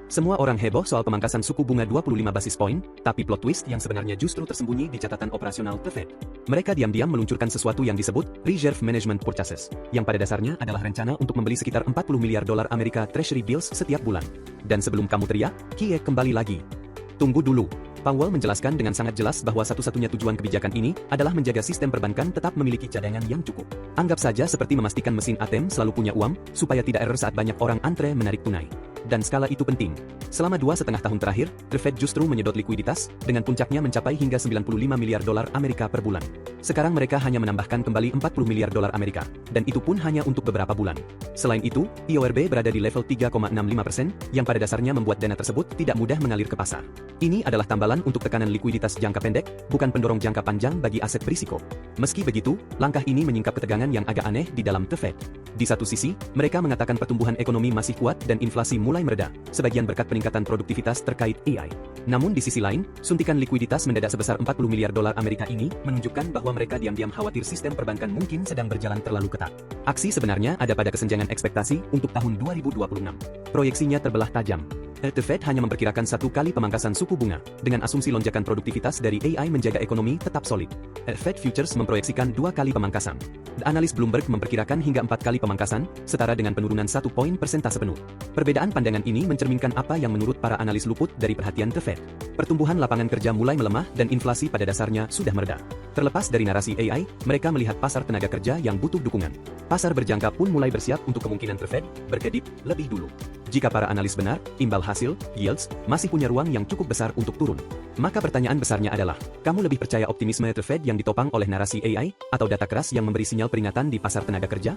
Semua orang heboh soal pemangkasan suku bunga 25 basis poin, tapi plot twist yang sebenarnya justru tersembunyi di catatan operasional The Fed. Mereka diam-diam meluncurkan sesuatu yang disebut Reserve Management Purchases, yang pada dasarnya adalah rencana untuk membeli sekitar 40 miliar dolar Amerika Treasury Bills setiap bulan. Dan sebelum kamu teriak, Kie kembali lagi. Tunggu dulu. Powell menjelaskan dengan sangat jelas bahwa satu-satunya tujuan kebijakan ini adalah menjaga sistem perbankan tetap memiliki cadangan yang cukup. Anggap saja seperti memastikan mesin ATM selalu punya uang, supaya tidak error saat banyak orang antre menarik tunai. Dan skala itu penting. Selama 2,5 tahun terakhir, The Fed justru menyedot likuiditas, dengan puncaknya mencapai hingga 95 miliar dolar Amerika per bulan. Sekarang mereka hanya menambahkan kembali 40 miliar dolar Amerika, dan itu pun hanya untuk beberapa bulan. Selain itu, IORB berada di level 3,65%, yang pada dasarnya membuat dana tersebut tidak mudah mengalir ke pasar. Ini adalah tambalan untuk tekanan likuiditas jangka pendek, bukan pendorong jangka panjang bagi aset berisiko. Meski begitu, langkah ini menyingkap ketegangan yang agak aneh di dalam The Fed. Di satu sisi, mereka mengatakan pertumbuhan ekonomi masih kuat dan inflasi mulai mereda, sebagian berkat peningkatan produktivitas terkait AI. Namun di sisi lain, suntikan likuiditas mendadak sebesar 40 miliar dolar Amerika ini menunjukkan bahwa mereka diam-diam khawatir sistem perbankan mungkin sedang berjalan terlalu ketat. Aksi sebenarnya ada pada kesenjangan ekspektasi untuk tahun 2026. Proyeksinya terbelah tajam. The Fed hanya memperkirakan 1 kali pemangkasan suku bunga, dengan asumsi lonjakan produktivitas dari AI menjaga ekonomi tetap solid. Fed Futures memproyeksikan 2 kali pemangkasan. Analis Bloomberg memperkirakan hingga 4 kali pemangkasan, setara dengan penurunan 1 poin persentase penuh. Perbedaan pandangan ini mencerminkan apa yang menurut para analis luput dari perhatian The Fed. Pertumbuhan lapangan kerja mulai melemah dan inflasi pada dasarnya sudah mereda. Terlepas dari narasi AI, mereka melihat pasar tenaga kerja yang butuh dukungan. Pasar berjangka pun mulai bersiap untuk kemungkinan The Fed berkedip lebih dulu. Jika para analis benar, imbal hasil, yields, masih punya ruang yang cukup besar untuk turun. Maka pertanyaan besarnya adalah, kamu lebih percaya optimisme The Fed yang ditopang oleh narasi AI, atau data keras yang memberi sinyal peringatan di pasar tenaga kerja?